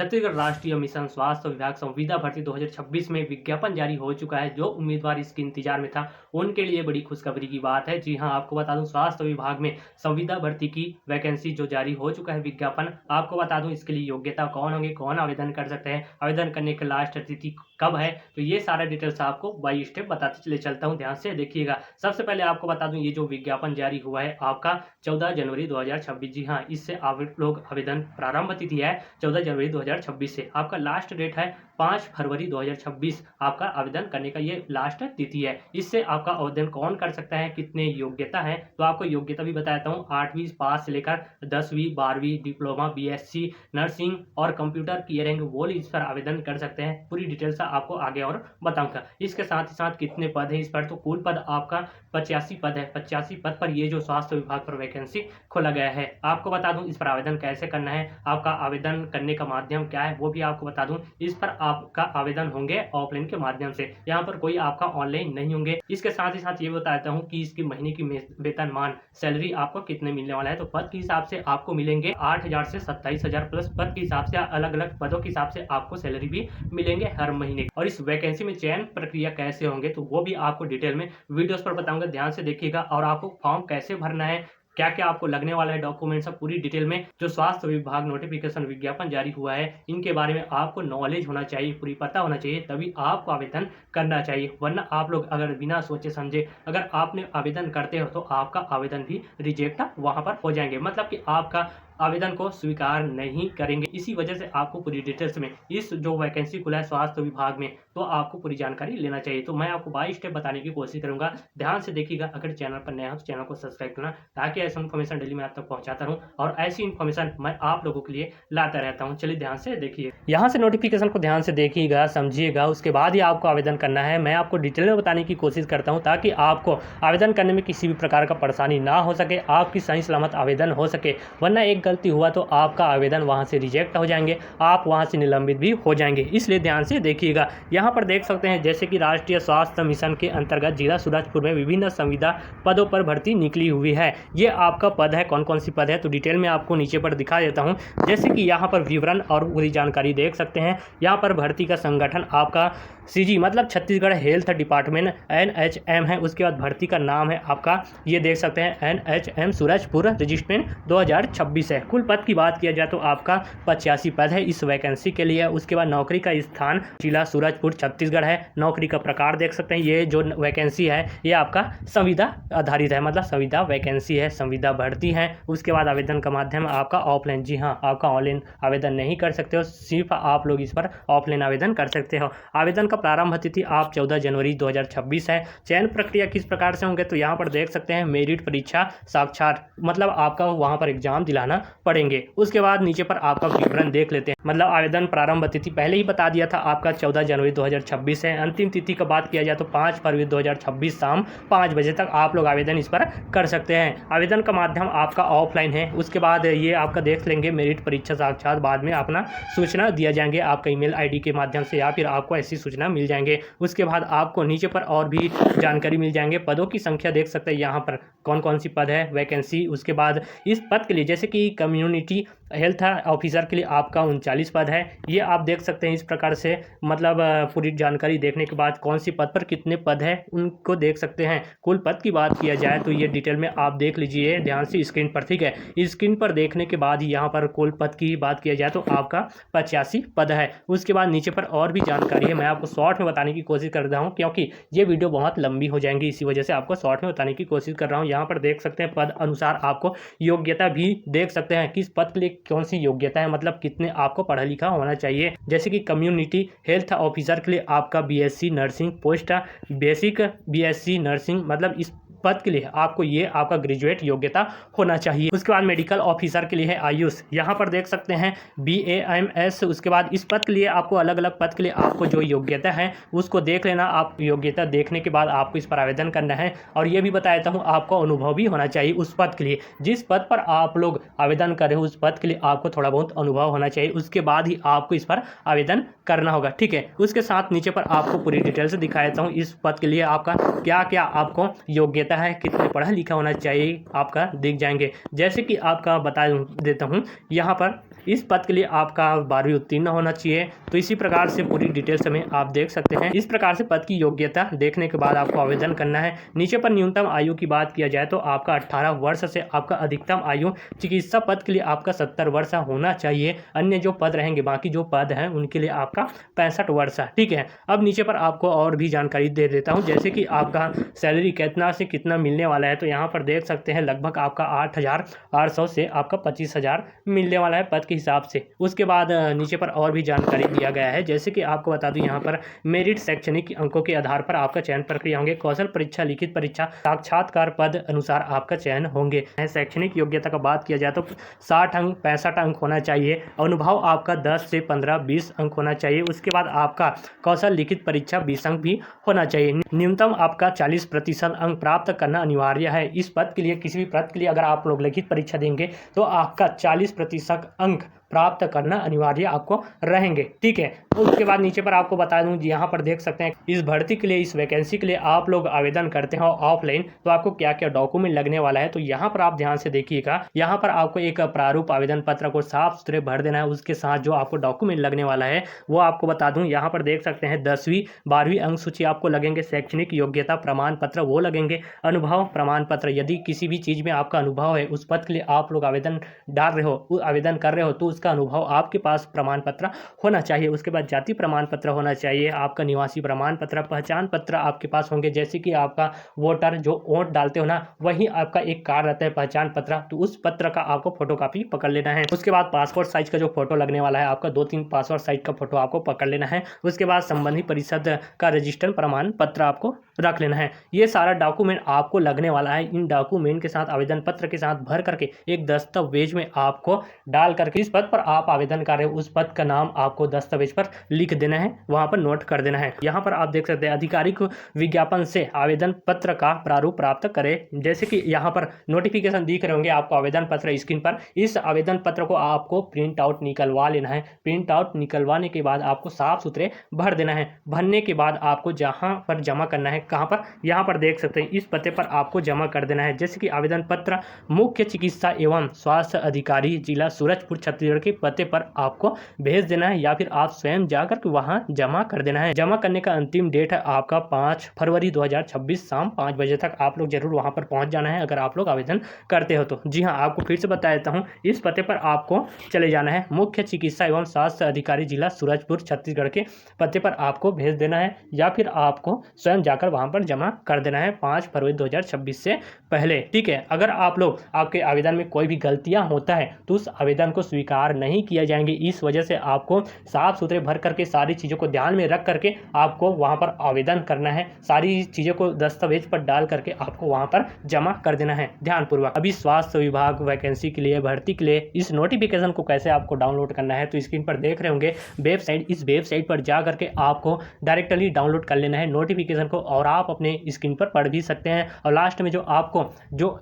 छत्तीसगढ़ राष्ट्रीय मिशन स्वास्थ्य विभाग संविदा भर्ती 2026 में विज्ञापन जारी हो चुका है। जो उम्मीदवार इसके इंतजार में था उनके लिए बड़ी खुशखबरी की बात है। जी हां, आपको बता दूं स्वास्थ्य विभाग में संविदा भर्ती की वैकेंसी जो जारी हो चुका है विज्ञापन। आपको बता दूं इसके लिए योग्यता कौन होंगे, कौन आवेदन कर सकते हैं, आवेदन करने की लास्ट तिथि कब है, तो ये सारा डिटेल्स आपको बाई स्टेप बताते चले चलता हूँ, ध्यान से देखिएगा। सबसे पहले आपको बता दूं ये जो विज्ञापन जारी हुआ है आपका 14 जनवरी 2026। जी हाँ, इससे आप लोग आवेदन प्रारंभ तिथि है 14 जनवरी 2026 से। आपका लास्ट डेट है 5 फरवरी 2026। आपका आवेदन करने का ये लास्ट तिथि है। इससे आपका आवेदन कौन कर सकता है, कितने योग्यता है, तो आपको योग्यता भी बताता हूँ। 8वीं पास से लेकर 10वीं 12वीं डिप्लोमा बीएससी नर्सिंग और कंप्यूटर क्लियरिंग वो इस पर आवेदन कर सकते हैं। पूरी डिटेल्स आपको आगे और बताऊंगा। इसके साथ ही साथ कितने पद है इस पर, तो कुल पद आपका 85 पद है। 85 पद पर ये जो स्वास्थ्य विभाग पर वैकेंसी खोला गया है। आपको बता दूं इस पर आवेदन कैसे करना है, आपका आवेदन करने का माध्यम क्या है वो भी आपको बता दूं। इस पर आपका आवेदन होंगे ऑफलाइन के माध्यम से, यहाँ पर कोई आपका ऑनलाइन नहीं होंगे। इसके साथ ही साथ ये बताता हूँ कि इसकी महीने की वेतनमान सैलरी आपको कितने मिलने वाला है। तो पद के हिसाब से आपको मिलेंगे 8,000 से 27,000 प्लस पद के हिसाब से अलग अलग पदों के हिसाब से आपको सैलरी भी मिलेंगे हर महीने। और इस वैकेंसी में चयन प्रक्रिया कैसे होंगे तो वो भी आपको डिटेल में वीडियोस पर बताऊंगा, ध्यान से देखिएगा। और आपको फॉर्म कैसे भरना है, क्या क्या आपको लगने वाला है डॉक्यूमेंट, सब पूरी डिटेल में जो स्वास्थ्य विभाग नोटिफिकेशन विज्ञापन जारी हुआ है इनके बारे में आपको नॉलेज होना चाहिए, पूरी पता होना चाहिए, तभी आपको आवेदन करना चाहिए। वरना आप लोग अगर बिना सोचे समझे अगर आपने आवेदन करते हो तो आपका आवेदन भी रिजेक्ट वहां पर हो जाएंगे, मतलब कि आपका आवेदन को स्वीकार नहीं करेंगे। इसी वजह से आपको पूरी डिटेल्स में इस जो वैकेंसी खुला है स्वास्थ्य विभाग में तो आपको पूरी जानकारी लेना चाहिए। तो मैं आपको बाय स्टेप बताने की कोशिश करूंगा, ध्यान से देखिएगा। अगर चैनल पर नया हो तो चैनल को सब्सक्राइब करना, ताकि ऐसा इन्फॉर्मेशन डेली मैं आप तक पहुंचाता रहूं और ऐसी इन्फॉर्मेशन मैं आप लोगों के लिए लाता रहता हूं। चलिए ध्यान से देखिए, यहाँ से नोटिफिकेशन को ध्यान से देखिएगा, समझिएगा, उसके बाद ही आपको आवेदन करना है। मैं आपको डिटेल में बताने की कोशिश करता हूँ ताकि आपको आवेदन करने में किसी भी प्रकार का परेशानी ना हो सके, आपकी सही सलामत आवेदन हो सके। वरना एक गलती हुआ तो आपका आवेदन वहां से रिजेक्ट हो जाएंगे, आप वहां से निलंबित भी हो जाएंगे। इसलिए ध्यान से देखिएगा। यहाँ पर देख सकते हैं जैसे कि राष्ट्रीय स्वास्थ्य मिशन के अंतर्गत जिला सूरजपुर में विभिन्न संविदा पदों पर भर्ती निकली हुई है। ये आपका पद है, कौन कौन सी पद है तो डिटेल में आपको नीचे पर दिखा देता हूँ। जैसे कि यहाँ पर विवरण और पूरी जानकारी देख सकते हैं। यहाँ पर भर्ती का संगठन आपका सीजी मतलब छत्तीसगढ़ हेल्थ डिपार्टमेंट NHM है। उसके बाद भर्ती का नाम है आपका, ये देख सकते हैं NHM सूरजपुर रजिस्ट्रेंट 2026 है। कुल पद की बात किया जाए तो आपका 85 पद है इस वैकेंसी के लिए। उसके बाद नौकरी का स्थान जिला सूरजपुर छत्तीसगढ़ है। नौकरी का प्रकार देख सकते हैं, ये जो वैकेंसी है ये आपका संविदा आधारित है, मतलब संविदा वैकेंसी है, संविदा भर्ती है। उसके बाद आवेदन का माध्यम आपका ऑफलाइन। जी हाँ, आपका ऑनलाइन आवेदन नहीं कर सकते हो, सिर्फ आप लोग इस पर ऑफलाइन आवेदन कर सकते हो। आवेदन का प्रारंभ तिथि आप 14 जनवरी 2026 है। चयन प्रक्रिया किस प्रकार से होंगे तो यहाँ पर देख सकते हैं मेरिट परीक्षा साक्षात, मतलब आपका वहाँ पर एग्जाम दिलाना पड़ेंगे। उसके बाद नीचे पर आपका विवरण देख लेते हैं, मतलब आवेदन प्रारंभ तिथि पहले ही बता दिया था आपका 14 जनवरी 2026 है। अंतिम तिथि का बात किया जाए तो 5 फरवरी 2026 शाम 5 बजे तक आप लोग आवेदन इस पर कर सकते हैं। आवेदन का माध्यम आपका ऑफलाइन है। उसके बाद ये आपका देख लेंगे मेरिट परीक्षा साक्षात, बाद में अपना सूचना दिया जाएंगे आपका ईमेल आईडी के माध्यम से, या फिर आपको ऐसी सूचना मिल जाएंगे। उसके बाद आपको नीचे पर और भी जानकारी मिल जाएंगे। पदों की संख्या देख सकते हैं यहाँ पर कौन कौन सी पद है वैकेंसी। उसके बाद इस पद के लिए जैसे कि कम्युनिटी हेल्थ ऑफिसर के लिए आपका 39 पद है। ये आप देख सकते हैं इस प्रकार से, मतलब पूरी जानकारी देखने के बाद कौन सी पद पर कितने पद है उनको देख सकते हैं। कुल पद की बात किया जाए तो ये डिटेल में आप देख लीजिए ध्यान से स्क्रीन पर, ठीक है। स्क्रीन पर देखने के बाद यहाँ पर कुल पद की बात किया जाए तो आपका 85 पद है। उसके बाद नीचे पर और भी जानकारी है, मैं आपको शॉर्ट में बताने की कोशिश कर रहा हूँ क्योंकि ये वीडियो बहुत लंबी हो जाएंगी, इसी वजह से आपको शॉर्ट में बताने की कोशिश कर रहा हूँ। यहाँ पर देख सकते हैं पद अनुसार आपको योग्यता भी देख सकते हैं, किस पद के लिए कौन सी योग्यता है, मतलब कितने आपको पढ़ा लिखा होना चाहिए। जैसे कि कम्युनिटी हेल्थ ऑफिसर के लिए आपका BSc nursing post basic BSc nursing, मतलब इस पद के लिए आपको ये आपका ग्रेजुएट योग्यता होना चाहिए। उसके बाद मेडिकल ऑफिसर के लिए है आयुष, यहाँ पर देख सकते हैं BAMS। उसके बाद इस पद के लिए आपको अलग अलग पद के लिए आपको जो योग्यता है उसको देख लेना। आप योग्यता देखने के बाद आपको इस पर आवेदन करना है। और ये भी बता देता हूँ आपको अनुभव भी होना चाहिए उस पद के लिए, जिस पद पर आप लोग आवेदन कर रहे हो उस पद के लिए आपको थोड़ा बहुत अनुभव होना चाहिए। उसके बाद ही आपको इस पर आवेदन करना होगा, ठीक है। उसके साथ नीचे पर आपको पूरी डिटेल से दिखा देता हूँ इस पद के लिए आपका क्या क्या आपको योग्यता है, कितने पढ़ा लिखा होना चाहिए आपका दिख जाएंगे। जैसे कि आपका बता देता हूँ, यहाँ पर इस पद के लिए आपका 12वीं उत्तीर्ण होना चाहिए। तो इसी प्रकार से पूरी डिटेल्स में आप देख सकते हैं। इस प्रकार से पद की योग्यता देखने के बाद आपको आवेदन करना है। नीचे पर न्यूनतम आयु की बात किया जाए तो आपका 18 वर्ष से आपका अधिकतम आयु चिकित्सा पद के लिए आपका 70 वर्ष होना चाहिए। अन्य जो पद रहेंगे, बाकी जो पद हैं उनके लिए आपका 65 वर्ष है। ठीक है, अब नीचे पर आपको और भी जानकारी दे देता हूँ, जैसे कि आपका सैलरी कितना से कितना मिलने वाला है। तो यहाँ पर देख सकते हैं लगभग आपका 8,800 से आपका 25,000 मिलने वाला है पद के हिसाब से। उसके बाद नीचे पर और भी जानकारी दिया गया है, जैसे कि आपको बता दूं यहाँ पर मेरिट शैक्षणिक अंकों के आधार पर आपका चयन प्रक्रिया होंगे। कौशल परीक्षा, लिखित परीक्षा, साक्षात्कार पद अनुसार आपका चयन होंगे। शैक्षणिक योग्यता का बात किया जाए तो 60 अंक 65 अंक होना चाहिए। अनुभव आपका 10 से 15 20 अंक होना चाहिए। उसके बाद आपका कौशल लिखित परीक्षा 20 अंक भी होना चाहिए। न्यूनतम आपका 40% अंक प्राप्त करना अनिवार्य है। इस पद के लिए, किसी भी पद के लिए अगर आप लोग लिखित परीक्षा देंगे तो आपका 40% अंक प्राप्त करना अनिवार्य आपको रहेंगे। ठीक है, तो उसके बाद नीचे पर आपको बता दूं, यहाँ पर देख सकते हैं इस भर्ती के लिए, इस वैकेंसी के लिए आप लोग आवेदन करते हो ऑफलाइन तो आपको क्या क्या डॉक्यूमेंट लगने वाला है। तो यहाँ पर आप ध्यान से देखिएगा, यहाँ पर आपको एक प्रारूप आवेदन पत्र को साफ सुथरे भर देना है। उसके साथ जो आपको डॉक्यूमेंट लगने वाला है वो आपको बता दूं, यहाँ पर देख सकते हैं 10वीं 12वीं अंक सूची आपको लगेंगे। शैक्षणिक योग्यता प्रमाण पत्र वो लगेंगे। अनुभव प्रमाण पत्र, यदि किसी भी चीज में आपका अनुभव है, उस पद के लिए आप लोग आवेदन डाल रहे हो, आवेदन कर रहे हो, तो उसका अनुभव आपके पास प्रमाण पत्र होना चाहिए। उसके बाद जाति प्रमाण पत्र होना चाहिए। आपका निवासी प्रमाण पत्र, पहचान पत्र आपके पास होंगे, जैसे कि आपका वोटर जो वोट डालते हो ना, वही आपका एक कार्ड रहता है पहचान पत्र, तो उस पत्र का आपको फोटोकॉपी पकड़ लेना है। उसके बाद पासपोर्ट साइज का जो फोटो लगने वाला है, आपका 2-3 पासपोर्ट साइज का फोटो आपको पकड़ लेना है। उसके बाद संबंधित परिषद का रजिस्टर्ड प्रमाण पत्र आपको रख लेना है। ये सारा डॉक्यूमेंट आपको लगने वाला है। इन डॉक्यूमेंट के साथ, आवेदन पत्र के साथ भर करके एक दस्तावेज में आपको डाल करके, इस पद पर आप आवेदन कर रहे हो उस पद का नाम आपको दस्तावेज पर लिख देना है, वहां पर नोट कर देना है। यहाँ पर आप देख सकते हैं आधिकारिक विज्ञापन से आवेदन पत्र का प्रारूप प्राप्त करें। जैसे कि यहाँ पर नोटिफिकेशन दिख रहे होंगे आपको आवेदन पत्र स्क्रीन पर। इस आवेदन पत्र को आपको प्रिंट आउट निकलवा लेना है। प्रिंट आउट निकलवाने के बाद आपको साफ सुथरे भर देना है। भरने के बाद आपको जहाँ पर जमा करना है, कहाँ पर, यहाँ पर देख सकते हैं इस पते पर आपको जमा कर देना है। जैसे कि आवेदन पत्र मुख्य चिकित्सा एवं स्वास्थ्य अधिकारी जिला सूरजपुर छत्तीसगढ़ के पते पर आपको भेज देना है, या फिर आप स्वयं जाकर के वहां जमा कर देना है। जमा करने का अंतिम डेट है आपका 5 फरवरी 2026 शाम 5 बजे तक आप लोग जरूर वहां पर पहुंच जाना है, अगर आप लोग आवेदन करते हो तो। जी हाँ, आपको फिर से बता देता हूँ, इस पते पर आपको चले जाना है। मुख्य चिकित्सा एवं स्वास्थ्य अधिकारी जिला सूरजपुर छत्तीसगढ़ के पते पर आपको भेज देना है, या फिर आपको स्वयं जाकर वहां पर जमा कर देना है 5 फरवरी 2026 से पहले। ठीक है, अगर आप लोग, आपके आवेदन में कोई भी गलतियां होता है तो उस आवेदन को स्वीकार नहीं किया जाएंगे। इस वजह से आपको साफ सुथरे भर करके सारी चीज़ों को ध्यान में रख करके आपको वहां पर आवेदन करना है। सारी चीज़ों को दस्तावेज पर डाल करके आपको वहां पर जमा कर देना है ध्यानपूर्वक। अभी स्वास्थ्य विभाग वैकेंसी के लिए, भर्ती के लिए इस नोटिफिकेशन को कैसे आपको डाउनलोड करना है, तो स्क्रीन पर देख रहे होंगे वेबसाइट, इस वेबसाइट पर जा करके आपको डायरेक्टली डाउनलोड कर लेना है नोटिफिकेशन को, और आप अपने स्क्रीन पर पढ़ भी सकते हैं। और लास्ट में जो आपको जो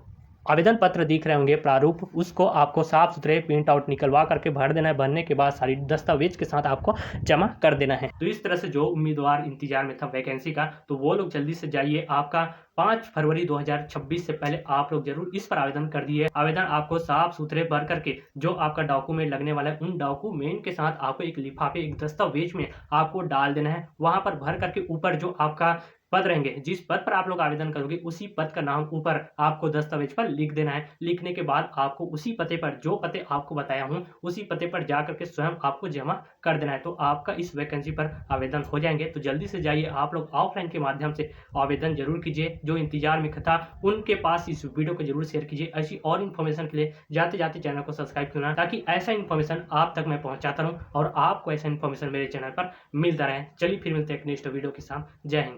आवेदन पत्र दिख रहे होंगे प्रारूप, उसको आपको साफ सुथरे प्रिंट आउट निकलवा करके भर देना है। भरने के बाद सारी दस्तावेज के साथ आपको जमा कर देना है। तो इस तरह से जो उम्मीदवार इंतजार में था वैकेंसी का, तो वो लोग जल्दी से जाइए। आपका 5 फरवरी 2026 से पहले आप लोग जरूर इस पर आवेदन कर दिए। आवेदन आपको साफ सुथरे भर करके जो आपका डॉक्यूमेंट लगने वाला है, उन डॉक्यूमेंट के साथ आपको एक लिफाफे, एक दस्तावेज में आपको डाल देना है। वहां पर भर करके ऊपर जो आपका पद रहेंगे, जिस पद पर आप लोग आवेदन करोगे, उसी पद का नाम ऊपर आपको दस्तावेज पर लिख देना है। लिखने के बाद आपको उसी पते पर, जो पते आपको बताया हूं, उसी पते पर जाकर के स्वयं आपको जमा कर देना है। तो आपका इस वैकेंसी पर आवेदन हो जाएंगे। तो जल्दी से जाइए, आप लोग ऑफलाइन के माध्यम से आवेदन जरूर कीजिए। जो इंतजार में था उनके पास इस वीडियो को जरूर शेयर कीजिए। ऐसी और इन्फॉर्मेशन के लिए जाते जाते चैनल को सब्सक्राइब करना, ताकि ऐसा इन्फॉर्मेशन आप तक मैं पहुंचाता रहूं और आपको ऐसा इन्फॉर्मेशन मेरे चैनल पर मिलता रहे। चलिए फिर मिलते हैं नेक्स्ट वीडियो के साथ। जय हिंद।